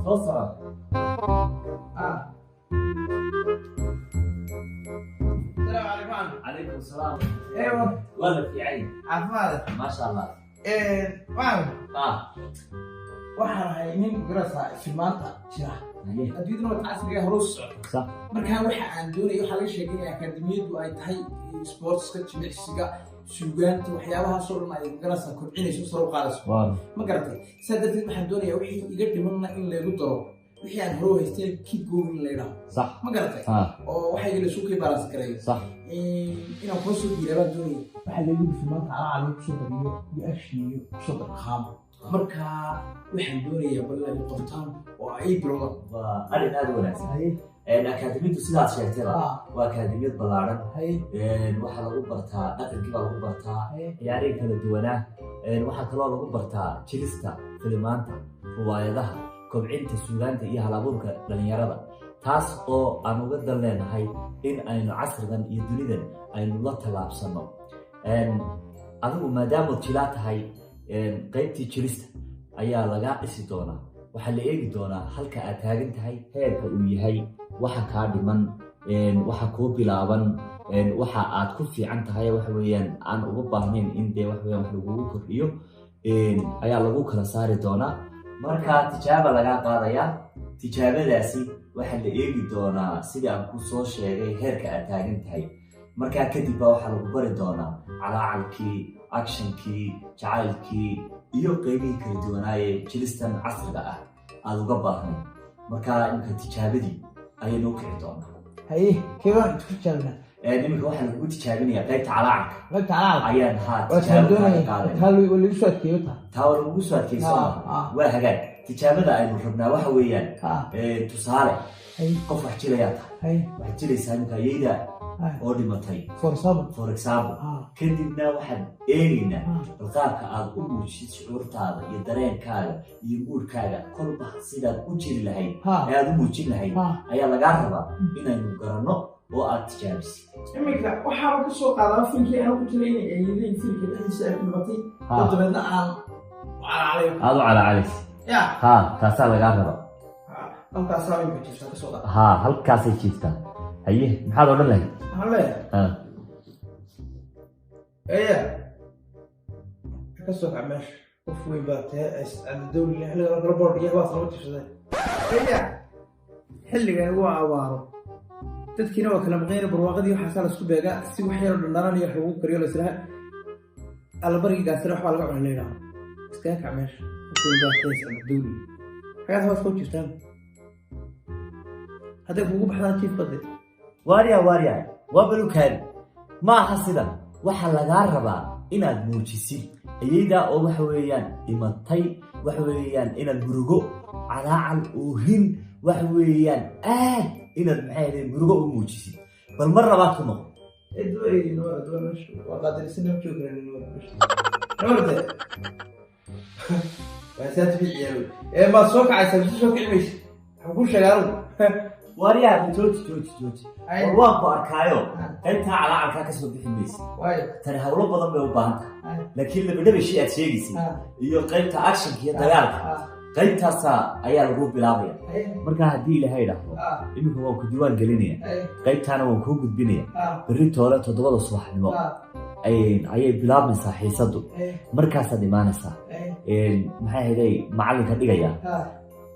توصل. السلام عليكم. عليكم السلام. ايوه والله في عين عفوا ما شاء الله. واو waxaan ahay nin garasa filmaanta jira adduunyada waa casriga horuus sax marka waxa aan doonay waxa laga sheegay akademiyadu ay tahay sportska jimicsiga suugaanta waxyaabaha soo dhan ay garasa kobcinayso soo qaadayso ma garatay saddeed waxaan doonayaa wixii iga dhimanna in la igu daro wixii aan hore haystay keep going leeyahay sax ma garatay oo waxa ila suuqay balance gareeyo sax inaan ku soo diiraa doonay waxa la yiri filmaanta ala ku soo dabiyo iyo ashiyo ku soo qaam marka waxaan doonayaa ballan qoftaan oo ay bilowdo waa arin aad u wanaagsan akademiyadu sidaas sheegtay waa akademiyad ballaaran waxa lagu bartaa dhaqankii baa lagu bartaa ciyaaraha kala duwanaa waxa kaloo lagu bartaa jirista filmaanta riwaayadaha kobcinta suugaanta iyo hal-abuurka dhalinyarada taas oo aan uga dan leenahay in aynu casrigan iyo dunidan aynu la tallaabsano adigu maadaama jilaa tahay qaybtii jirista ayaa laga dhisi doonaa waxaa la eegi doonaa halka aad taagan tahay heerka uu yahay waxa kaa dhiman waxa kuu bilaaban waxa aad ku fiican tahay waxa weeyaan aan uga baahnayn in dee waxa weeyaan wax lagugu kordhiyo ayaa lagu kala saari doonaa marka tijaabo laga qaadayaa tijaabadaasi waxaa la eegi doonaa sidii aan ku soo sheegay heerka aad taagan tahay markaa kadib baa waxaa lagu bari doonaa calaacalkii actionkii jacaylkii iyo qaybihii kala duwanaaye jilistan casriga ah aad uga baahnay markaa imika tijaabadii ayaynu u kici doonaa haye keebaan isku tijaabinaa imika waxaa lagu tijaabinayaa qaybta calaacalka ayaan taa lagu soo adkeeyo taa waa lagu soo adkeysana waa hagaag tijaabada aynu rabnaa waxa weeyaan tusaale qof wax jilayaa tahay waxaad jilaysaa imika ayayda oo dhimatay for example kadibna waxaan eegaynaa qaabka aad u muujisid shucuurtaada iyo dareenkaaga iyo guurkaaga kolba sidaad u jiri lahayd ee aad u muujin lahayd ayaa lagaa rabaa inaynu garanno oo aad tijaabisid imika waxaaba ka soo qaadaa filkii aan ku jilaynay eeyaday filka dhexdiisa ay ku dhimatay dabeedna aan aad u calacalays taasaa lagaa rabaa halkaasaa imika jirtaa ka soo qaada halkaasay jirtaa haye maxaad odhan lahayd ايه كسوك عماش وفوي باتها الدولة اللي حلقة الربور دي واصلة وتشتغل ايه حلقة هو عوارو تذكينا وكلام غير برواقدي وحصل السباقة سيو حيرو للنران يحبوك بريولة سلاح على برقي قاسر وحوى القعب الليلة اسكاك عماش وفوي باتها الدولة حياتها واصلة وتشتغل هذا فوقو بحضان كيف قدر واريا وابلو كان ما حصدا waxa laga rabaa inaad muujisid ayayda oo waxa weeyaan imatay waxa weeyaan inaad murugo calaacal oo hin waxa weeyaan aad inaad maxay murugo u muujisid bal mar labaad ku noqo ما سوق عايز سوق عيش حكون شغال واريا جوج waan ku arkaayo inta calaaca ka soo bixinaysa tan hawlo badan bay u baahan tahay laakiin labadaba shay aad sheegaysay iyo qaybta action iyo dagaalka qaybtaas ayaa lagu bilaabaya marka hadii ilaahay yiraahdo imika waan ku diiwaan gelinaya qaybtaana waan ku gudbinaya bari toole 7 subaxnimo ayay bilaabmaysaa xiisadu markaas aad imaanaysaa maxay haday macalinka dhigaya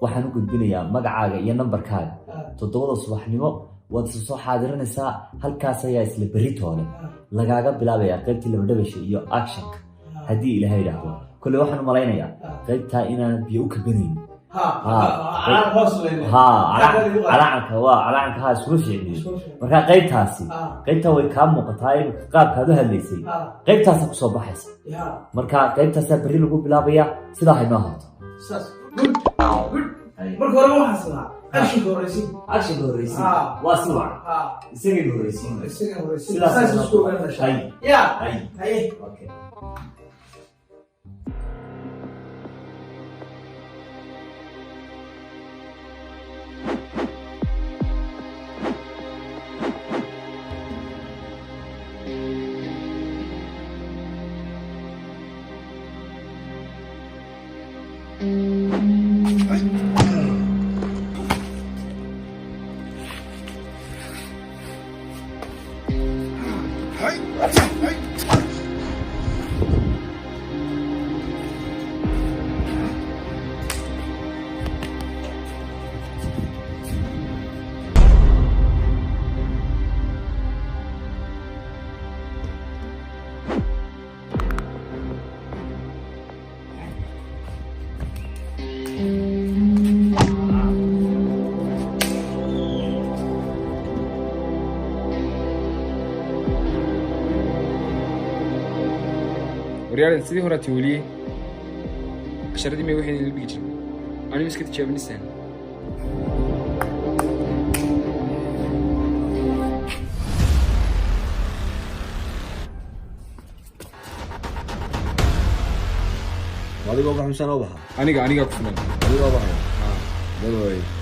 waxaan u gudbinayaa magacaaga iyo nambarkaaga 7 subaxnimo waad soo xaadiranaysaa halkaas ayaa isla bari toole lagaaga bilaabaya qaybtii labadabasha iyo action hadii ilaahay yiraahdo kulli waxaan u malaynayaa qaybta inaan biyo u kabanayn calaacanka isku fiicnay marka qaybta way kaa muuqataa qaabkaad u hadlaysay qaybtaas ku soo baxaysa marka qaybtaas bari lagu bilaabaya sidaa haynoo ahaato marka hore waxaan sanaa action horeysi waa si wacan isaga horeysi sidaas isku ogaanaysaa okay وريال سيدي هورا تولي عشرة دي واحد اللي بيجي أنا مسكت شاب نسان Wali ko kami sa nabaha. أنا كفنا Wali ko ba kayo? Dalawa.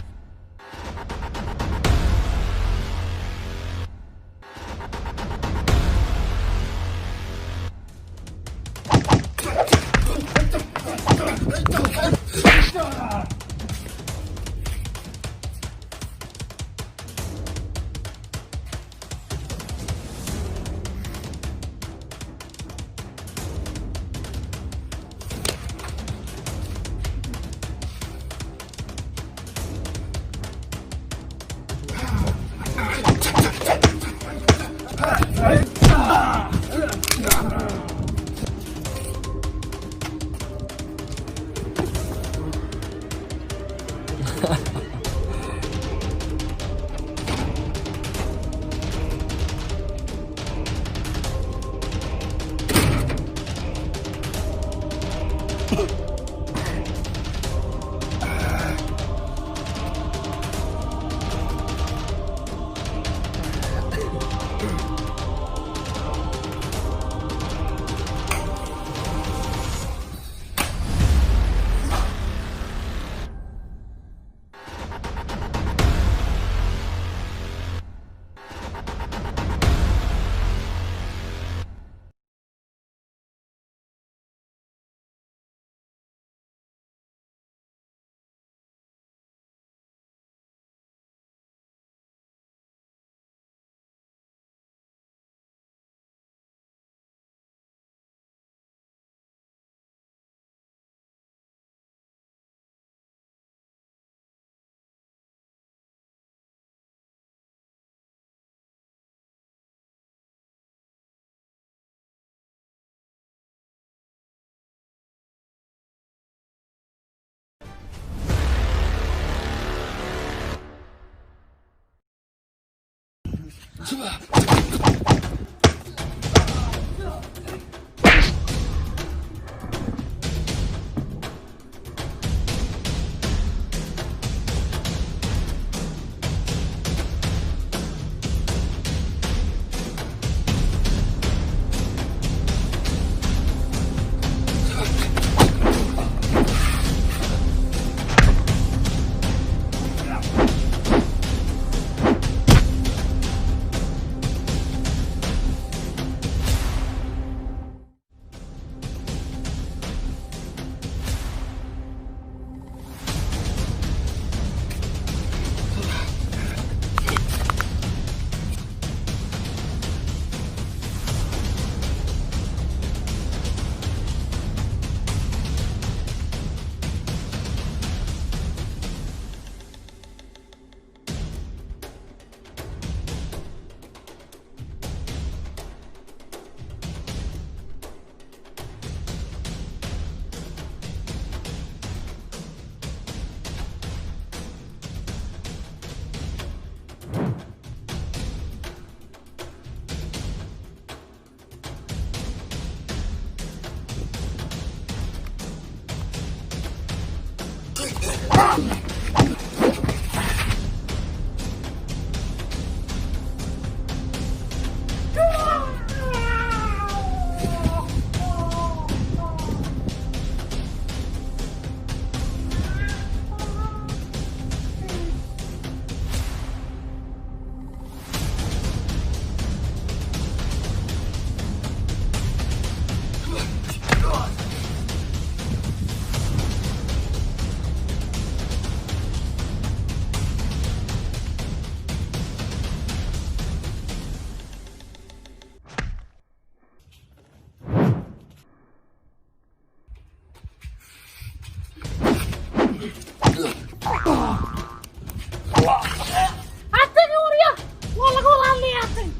عطيني وريا والله قول علي عطيني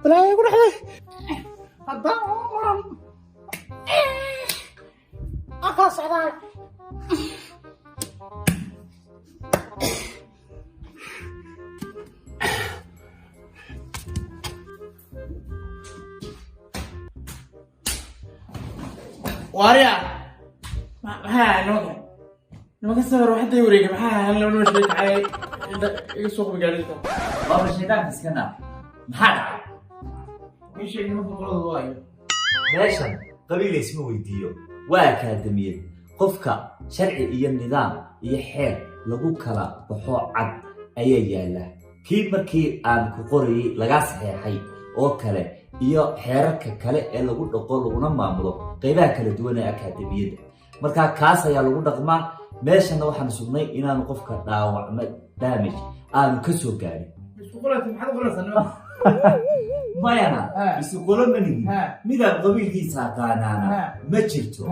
بلا يقول حلي هذا عمرهم أخلص على واريا ها نوكا نوكا سهر واحد يوريك maxaa loo noo sheegay ay suuq magaalada waa shaytaan iskana maxaa dhacay in sheegay ma qolada waayo meeshan qabiil isma weydiiyo waa akaadamiyad qofka sharci iyo nidaam iyo xeer lagu kala baxo cad ayaa yaala kii markii aan ku qorayay laga saxeexay oo kale iyo xeerarka kale ee lagu dhaqo laguna maamulo qaybaha kala duwan ee akaadamiyadda marka kaas ayaa lagu dhaqmaa meeshana waxaan sugnay inaan qofka dhaawacma damage aan ka soo gaarin isku qolada maxaad qolaysaa mayana isu qolo manihi midaan qabiilkiisa qaanaana ma jirto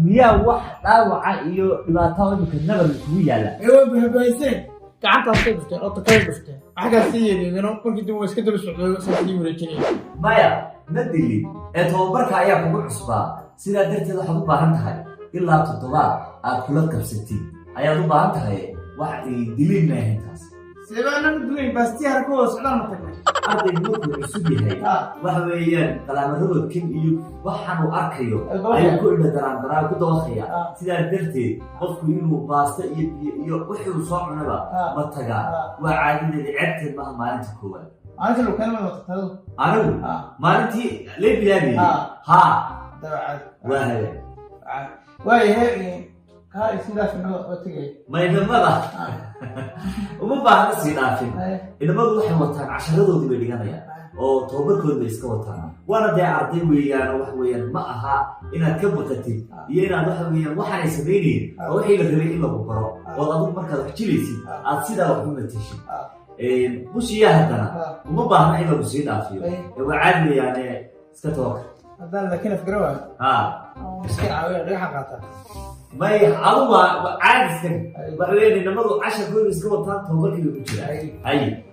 miyaa wax dhaawaca iyo dhibaato imika nabar kugu yaala bahabayseen gacantaas ka dhuftay oo takay dhuftay waxaas yeelino markii dib iska daba socdo saxii wareejinay maya ma dilin ee tababarka ayaa kugu cusbaa sidaa darteed waxaad u baahan tahay ilaa 7 aad kula qabsatid ayaad u baahan tahay wax ay dilin maahintaas سيبانا ندوين بس تيار كوس عدنا متكلم. هذا الموضوع يسوي هاي. وحويان كلام الرجل كم يو وحنو أركيو. أي كل دران كده وخيا. سيدا درتي قف كيلو باسة يو وحيو صعنا بقى متجا وعادي لعبت مهما أنت كوال. أنت لو كان ما تقتله. أنا ما أنت ليه بيابي. ها. وهاي. وهاي هاي سيدا في النقطة ما يدمرها. وما بعد سيدافين إنما روح وطن عشان هذا ودي بيجانا أو توبر كل بيسك وطن وأنا ده عرضي ويانا وحويان معها إن كبتتي ينا وحويان وحنا يسبيني روحي لغيري إلا بكرة والله ضد مركز حجليسي أتصيدا وحنا تيجي مش يا هذا وما بعد إلا بسيدافين وعادي يعني سكتوك هذا لكن في جروه مسكين عويل ريحة قاطع ما يعلم عادي بعدين لما نروح 10 كل اسبوع تاني توبر كده بيجي اي